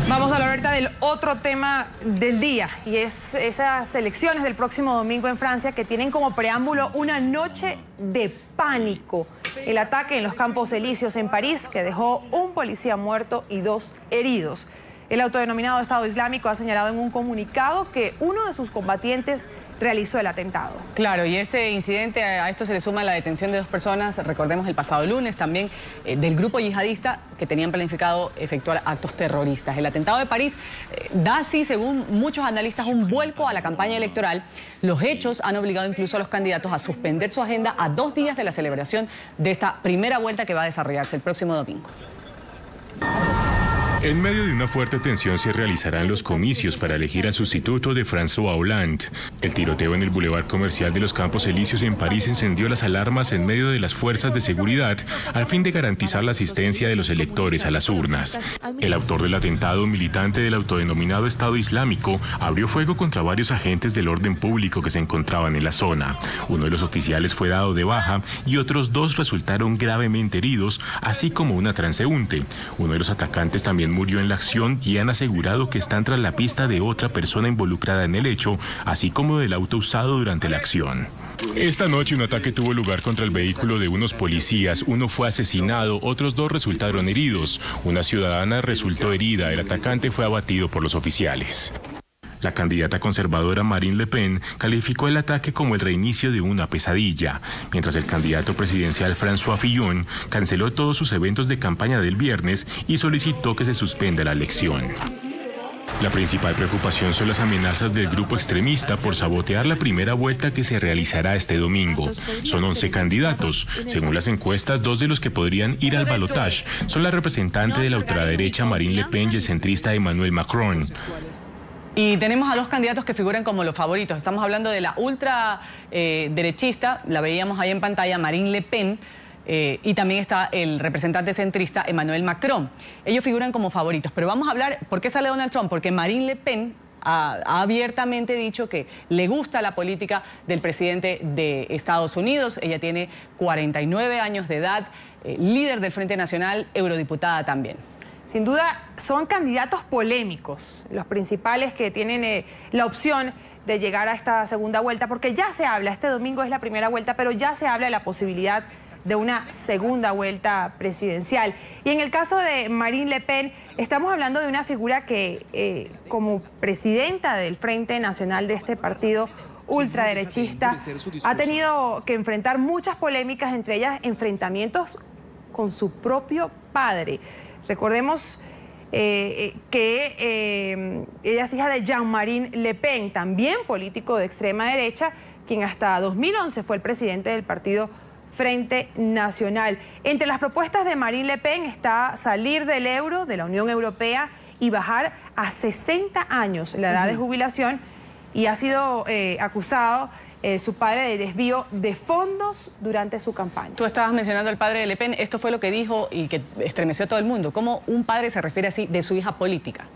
Vamos a hablar ahorita del otro tema del día y es esas elecciones del próximo domingo en Francia que tienen como preámbulo una noche de pánico. El ataque en los Campos Elíseos en París que dejó un policía muerto y 2 heridos. El autodenominado Estado Islámico ha señalado en un comunicado que uno de sus combatientes realizó el atentado. Claro, y este incidente, a esto se le suma la detención de 2 personas, recordemos el pasado lunes también, del grupo yihadista que tenían planificado efectuar actos terroristas. El atentado de París da así, según muchos analistas, un vuelco a la campaña electoral. Los hechos han obligado incluso a los candidatos a suspender su agenda a 2 días de la celebración de esta primera vuelta que va a desarrollarse el próximo domingo. En medio de una fuerte tensión se realizarán los comicios para elegir al sustituto de François Hollande. El tiroteo en el Boulevard Comercial de los Campos Elíseos en París encendió las alarmas en medio de las fuerzas de seguridad al fin de garantizar la asistencia de los electores a las urnas. El autor del atentado, militante del autodenominado Estado Islámico, abrió fuego contra varios agentes del orden público que se encontraban en la zona. Uno de los oficiales fue dado de baja y otros 2 resultaron gravemente heridos, así como una transeúnte. Uno de los atacantes también murió en la acción y han asegurado que están tras la pista de otra persona involucrada en el hecho, así como del auto usado durante la acción. Esta noche un ataque tuvo lugar contra el vehículo de unos policías. Uno fue asesinado, otros 2 resultaron heridos. Una ciudadana resultó herida. El atacante fue abatido por los oficiales. La candidata conservadora Marine Le Pen calificó el ataque como el reinicio de una pesadilla, mientras el candidato presidencial François Fillon canceló todos sus eventos de campaña del viernes y solicitó que se suspenda la elección. La principal preocupación son las amenazas del grupo extremista por sabotear la primera vuelta que se realizará este domingo. Son 11 candidatos. Según las encuestas, 2 de los que podrían ir al balotaje son la representante de la ultraderecha Marine Le Pen y el centrista Emmanuel Macron. Y tenemos a 2 candidatos que figuran como los favoritos. Estamos hablando de la ultraderechista, la veíamos ahí en pantalla, Marine Le Pen, y también está el representante centrista Emmanuel Macron. Ellos figuran como favoritos, pero vamos a hablar, ¿por qué sale Donald Trump? Porque Marine Le Pen ha abiertamente dicho que le gusta la política del presidente de Estados Unidos. Ella tiene 49 años de edad, líder del Frente Nacional, eurodiputada también. Sin duda, son candidatos polémicos, los principales que tienen la opción de llegar a esta segunda vuelta, porque ya se habla, este domingo es la primera vuelta, pero ya se habla de la posibilidad de una segunda vuelta presidencial. Y en el caso de Marine Le Pen, estamos hablando de una figura que, como presidenta del Frente Nacional de este partido ultraderechista, ha tenido que enfrentar muchas polémicas, entre ellas enfrentamientos con su propio padre. Recordemos que ella es hija de Jean-Marie Le Pen, también político de extrema derecha, quien hasta 2011 fue el presidente del partido Frente Nacional. Entre las propuestas de Marine Le Pen está salir del euro, de la Unión Europea, y bajar a 60 años la edad de jubilación, y ha sido acusado su padre de desvío de fondos durante su campaña. Tú estabas mencionando al padre de Le Pen, esto fue lo que dijo y que estremeció a todo el mundo. ¿Cómo un padre se refiere así de su hija política?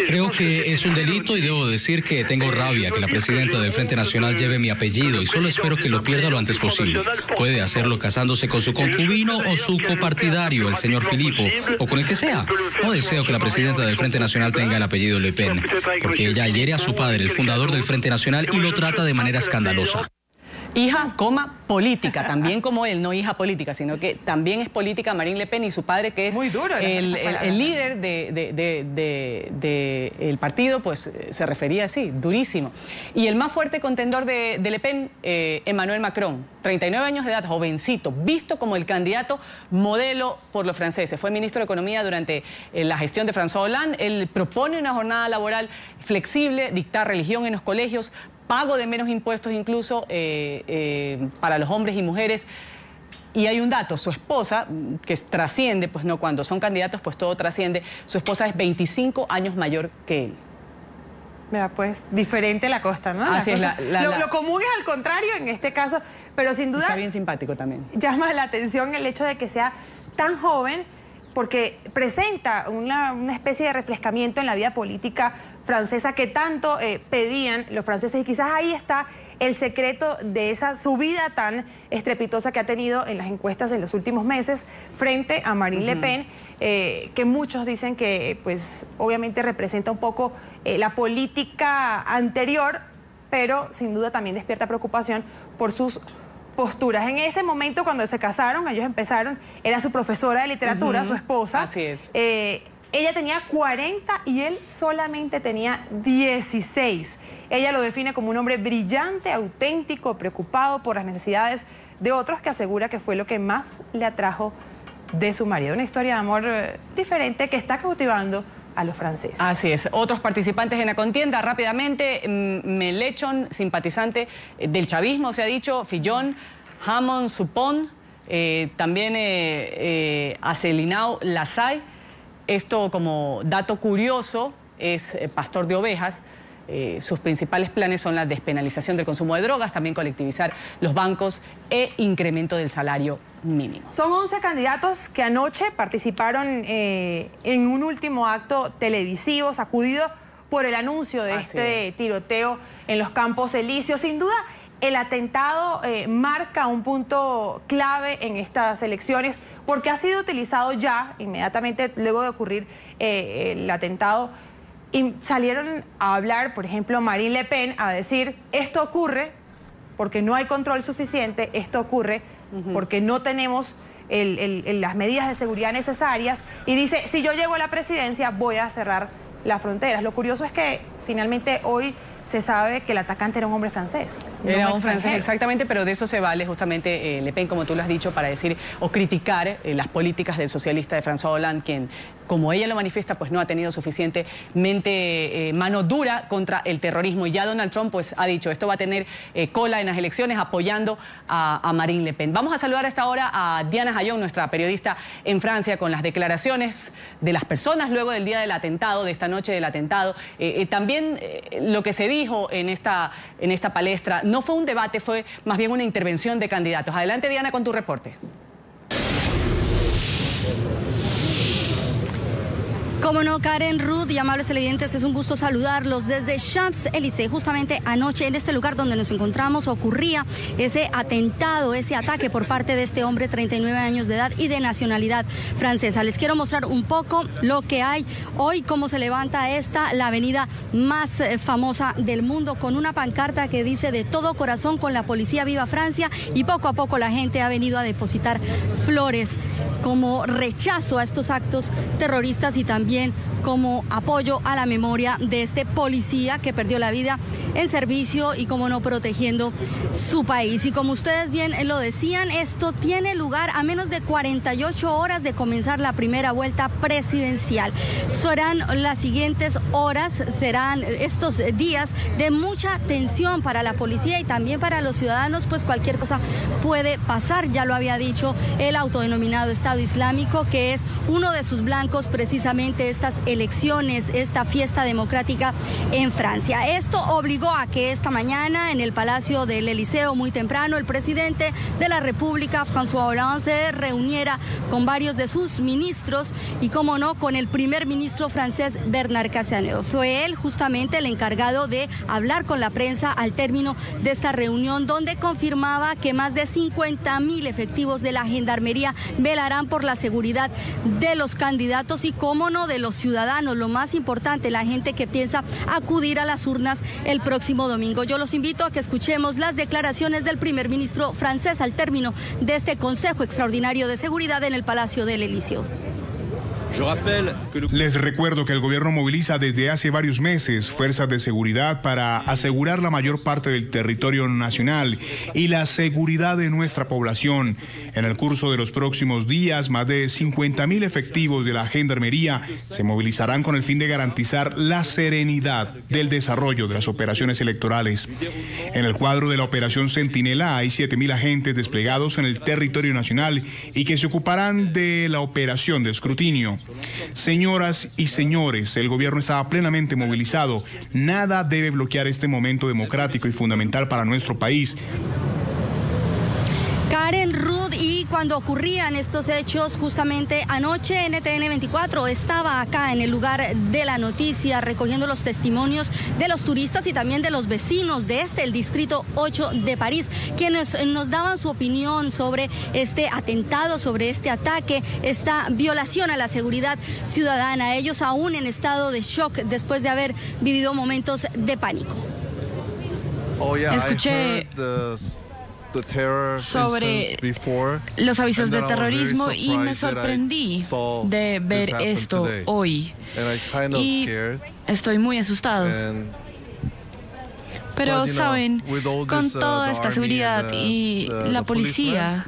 Creo que es un delito y debo decir que tengo rabia que la presidenta del Frente Nacional lleve mi apellido y solo espero que lo pierda lo antes posible. Puede hacerlo casándose con su concubino o su copartidario, el señor Filippo, o con el que sea. No deseo que la presidenta del Frente Nacional tenga el apellido Le Pen, porque ella hiere a su padre, el fundador del Frente Nacional, y lo trata de manera escandalosa. Hija, política, también como él, no hija política, sino que también es política Marine Le Pen y su padre, que es muy duro, el líder del partido, pues se refería así, durísimo. Y el más fuerte contendor de Le Pen, Emmanuel Macron, 39 años de edad, jovencito, visto como el candidato modelo por los franceses. Fue ministro de Economía durante la gestión de François Hollande. Él propone una jornada laboral flexible, dictar religión en los colegios, pago de menos impuestos incluso para los hombres y mujeres. Y hay un dato, su esposa, que trasciende, pues no, cuando son candidatos pues todo trasciende, su esposa es 25 años mayor que él. Mira, pues diferente la costa, ¿no? Así es, lo común es al contrario en este caso, pero sin duda... Está bien simpático también. Llama la atención el hecho de que sea tan joven, porque presenta una especie de refrescamiento en la vida política francesa que tanto pedían los franceses, y quizás ahí está el secreto de esa subida tan estrepitosa que ha tenido en las encuestas en los últimos meses frente a Marine Le Pen, que muchos dicen que pues obviamente representa un poco la política anterior, pero sin duda también despierta preocupación por sus posturas. En ese momento, cuando se casaron, ellos empezaron, era su profesora de literatura, su esposa. Así es. Ella tenía 40 y él solamente tenía 16. Ella lo define como un hombre brillante, auténtico, preocupado por las necesidades de otros, que asegura que fue lo que más le atrajo de su marido. Una historia de amor diferente que está cautivando a los franceses. Así es. Otros participantes en la contienda, rápidamente, Mélenchon, simpatizante del chavismo, se ha dicho, Fillon, Hamon, Supón, también Acelinao Lassalle. Esto, como dato curioso, es pastor de ovejas. Sus principales planes son la despenalización del consumo de drogas, también colectivizar los bancos e incremento del salario mínimo. Son 11 candidatos que anoche participaron en un último acto televisivo sacudido por el anuncio de este tiroteo en los Campos Elíseos. Sin duda, el atentado marca un punto clave en estas elecciones porque ha sido utilizado ya inmediatamente luego de ocurrir el atentado. Y salieron a hablar, por ejemplo, Marine Le Pen, a decir, esto ocurre porque no hay control suficiente, esto ocurre porque no tenemos las medidas de seguridad necesarias. Y dice, si yo llego a la presidencia, voy a cerrar las fronteras. Lo curioso es que finalmente hoy se sabe que el atacante era un hombre francés. Era un francés, exactamente, pero de eso se vale justamente Le Pen, como tú lo has dicho, para decir o criticar las políticas del socialista de François Hollande, quien, como ella lo manifiesta, pues no ha tenido suficientemente mano dura contra el terrorismo. Y ya Donald Trump pues ha dicho, esto va a tener cola en las elecciones, apoyando a Marine Le Pen. Vamos a saludar a esta hora a Diana Hayoun, nuestra periodista en Francia, con las declaraciones de las personas luego del día del atentado, de esta noche del atentado. También lo que se dijo en esta palestra no fue un debate, fue más bien una intervención de candidatos. Adelante, Diana, con tu reporte. Como no, Karen, Ruth y amables televidentes, es un gusto saludarlos desde Champs-Élysées. Justamente anoche, en este lugar donde nos encontramos, ocurría ese atentado, ese ataque por parte de este hombre, 39 años de edad y de nacionalidad francesa. Les quiero mostrar un poco lo que hay hoy, cómo se levanta la avenida más famosa del mundo, con una pancarta que dice de todo corazón con la policía viva Francia, y poco a poco la gente ha venido a depositar flores como rechazo a estos actos terroristas y también como apoyo a la memoria de este policía que perdió la vida en servicio y, como no, protegiendo su país. Y como ustedes bien lo decían, esto tiene lugar a menos de 48 horas de comenzar la primera vuelta presidencial. Serán las siguientes horas, serán estos días de mucha tensión para la policía y también para los ciudadanos, pues cualquier cosa puede pasar. Ya lo había dicho el autodenominado Estado Islámico, que es uno de sus blancos precisamente estas elecciones, esta fiesta democrática en Francia. Esto obligó a que esta mañana en el Palacio del Eliseo, muy temprano, el presidente de la República, François Hollande, se reuniera con varios de sus ministros y, como no, con el primer ministro francés, Bernard Cazeneuve. Fue él justamente el encargado de hablar con la prensa al término de esta reunión, donde confirmaba que más de 50.000 efectivos de la Gendarmería velarán por la seguridad de los candidatos y, cómo no, de los ciudadanos, lo más importante, la gente que piensa acudir a las urnas el próximo domingo. Yo los invito a que escuchemos las declaraciones del primer ministro francés al término de este Consejo Extraordinario de Seguridad en el Palacio del Elíseo. Les recuerdo que el gobierno moviliza desde hace varios meses fuerzas de seguridad para asegurar la mayor parte del territorio nacional y la seguridad de nuestra población. En el curso de los próximos días, más de 50.000 efectivos de la Gendarmería se movilizarán con el fin de garantizar la serenidad del desarrollo de las operaciones electorales. En el cuadro de la operación Centinela hay 7.000 agentes desplegados en el territorio nacional y que se ocuparán de la operación de escrutinio. Señoras y señores, el gobierno está plenamente movilizado. Nada debe bloquear este momento democrático y fundamental para nuestro país. Karen Ruth, y cuando ocurrían estos hechos, justamente anoche NTN 24 estaba acá en el lugar de la noticia recogiendo los testimonios de los turistas y también de los vecinos de el distrito 8 de París, quienes nos daban su opinión sobre este atentado, sobre este ataque, esta violación a la seguridad ciudadana. Ellos aún en estado de shock después de haber vivido momentos de pánico. Escuché sobre los avisos de terrorismo y me sorprendí de ver esto hoy. Y estoy muy asustado. Pero, saben, con toda esta seguridad y la policía,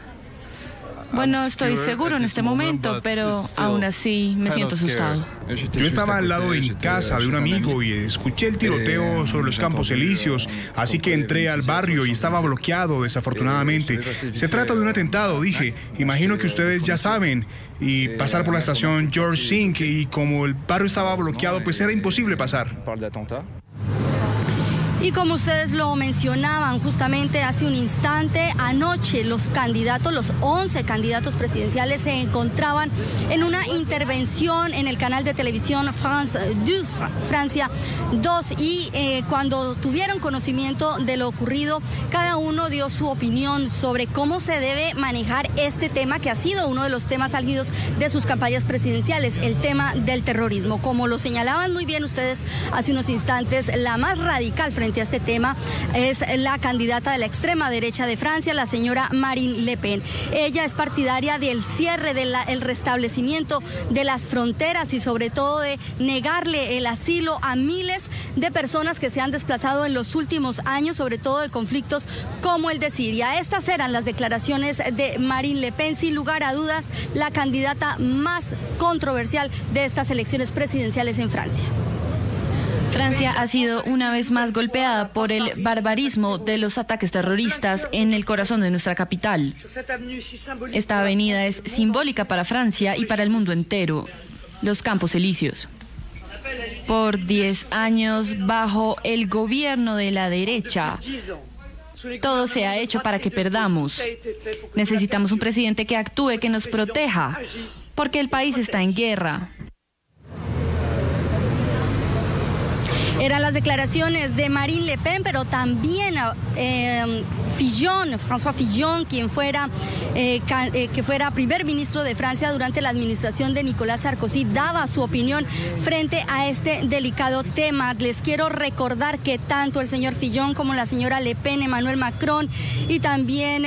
bueno, estoy seguro en este momento, pero aún así me siento asustado. Yo estaba al lado de mi casa de un amigo y escuché el tiroteo sobre los Campos Elíseos, así que entré al barrio y estaba bloqueado, desafortunadamente. Se trata de un atentado, dije. Imagino que ustedes ya saben. Y pasar por la estación George Sink, y como el barrio estaba bloqueado, pues era imposible pasar. Y como ustedes lo mencionaban justamente hace un instante, anoche los candidatos, los 11 candidatos presidenciales se encontraban en una intervención en el canal de televisión France 2, Francia 2, y cuando tuvieron conocimiento de lo ocurrido, cada uno dio su opinión sobre cómo se debe manejar este tema que ha sido uno de los temas álgidos de sus campañas presidenciales, el tema del terrorismo. Como lo señalaban muy bien ustedes hace unos instantes, la más radical frente a este tema es la candidata de la extrema derecha de Francia, la señora Marine Le Pen. Ella es partidaria del cierre, del restablecimiento de las fronteras y sobre todo de negarle el asilo a miles de personas que se han desplazado en los últimos años, sobre todo de conflictos como el de Siria. Estas eran las declaraciones de Marine Le Pen, sin lugar a dudas la candidata más controversial de estas elecciones presidenciales en Francia. Francia ha sido una vez más golpeada por el barbarismo de los ataques terroristas en el corazón de nuestra capital. Esta avenida es simbólica para Francia y para el mundo entero, los Campos Elíseos. Por 10 años, bajo el gobierno de la derecha, todo se ha hecho para que perdamos. Necesitamos un presidente que actúe, que nos proteja, porque el país está en guerra. Eran las declaraciones de Marine Le Pen, pero también François Fillon, quien fuera primer ministro de Francia durante la administración de Nicolas Sarkozy, daba su opinión frente a este delicado tema. Les quiero recordar que tanto el señor Fillon como la señora Le Pen, Emmanuel Macron y también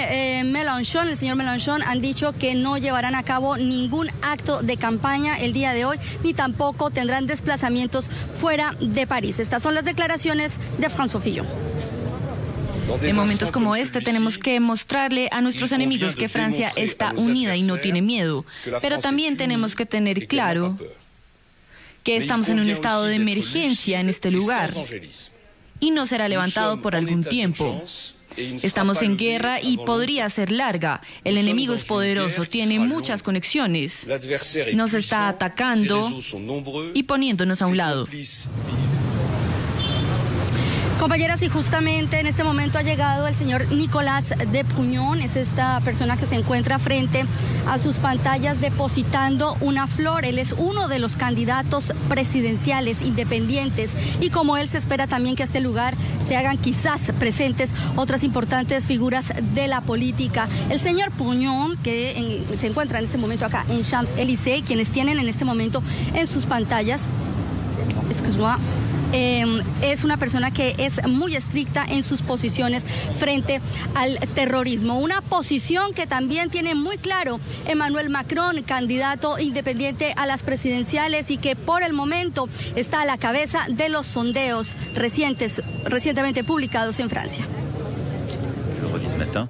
Mélenchon, el señor Mélenchon, han dicho que no llevarán a cabo ningún acto de campaña el día de hoy, ni tampoco tendrán desplazamientos fuera de París. Estas son las declaraciones de François Fillon. En momentos como este tenemos que mostrarle a nuestros enemigos que Francia está unida y no tiene miedo, pero también tenemos que tener claro que estamos en un estado de emergencia en este lugar y no será levantado por algún tiempo. Estamos en guerra y podría ser larga. El enemigo es poderoso, tiene muchas conexiones. Nos está atacando y poniéndonos a un lado. Compañeras, y justamente en este momento ha llegado el señor Nicolas Dupont. Es esta persona que se encuentra frente a sus pantallas depositando una flor. Él es uno de los candidatos presidenciales independientes y como él se espera también que a este lugar se hagan quizás presentes otras importantes figuras de la política. El señor Dupont, que se encuentra en este momento acá en Champs-Élysées, quienes tienen en este momento en sus pantallas, es una persona que es muy estricta en sus posiciones frente al terrorismo. Una posición que también tiene muy claro Emmanuel Macron, candidato independiente a las presidenciales y que por el momento está a la cabeza de los sondeos recientemente publicados en Francia.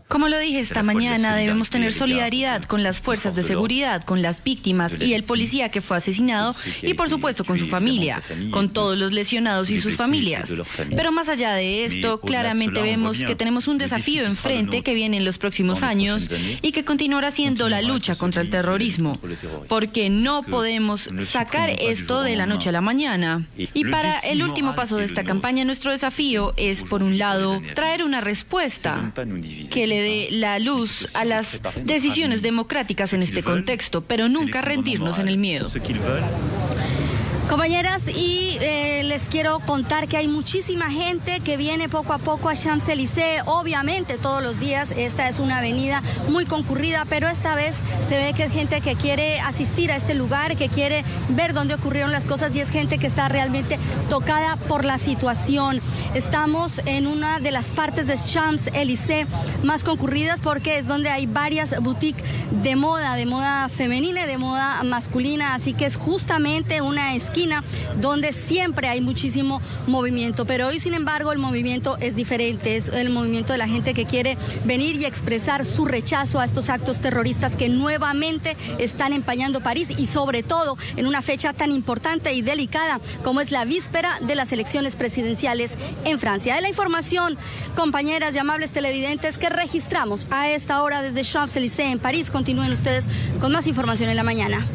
Como lo dije esta mañana, debemos tener solidaridad con las fuerzas de seguridad, con las víctimas y el policía que fue asesinado y por supuesto con su familia, con todos los lesionados y sus familias. Pero más allá de esto, claramente vemos que tenemos un desafío enfrente que viene en los próximos años y que continuará siendo la lucha contra el terrorismo, porque no podemos sacar esto de la noche a la mañana. Y para el último paso de esta campaña, nuestro desafío es, por un lado, traer una respuesta que le dé la luz a las decisiones democráticas en este contexto, pero nunca rendirnos en el miedo. Compañeras, y les quiero contar que hay muchísima gente que viene poco a poco a Champs-Élysées. Obviamente todos los días esta es una avenida muy concurrida, pero esta vez se ve que es gente que quiere asistir a este lugar, que quiere ver dónde ocurrieron las cosas, y es gente que está realmente tocada por la situación. Estamos en una de las partes de Champs-Élysées más concurridas porque es donde hay varias boutiques de moda femenina y de moda masculina, así que es justamente una esquina donde siempre hay muchísimo movimiento, pero hoy, sin embargo, el movimiento es diferente, es el movimiento de la gente que quiere venir y expresar su rechazo a estos actos terroristas que nuevamente están empañando París, y sobre todo en una fecha tan importante y delicada como es la víspera de las elecciones presidenciales en Francia. Es la información, compañeras y amables televidentes, que registramos a esta hora desde Champs-Élysées en París. Continúen ustedes con más información en la mañana.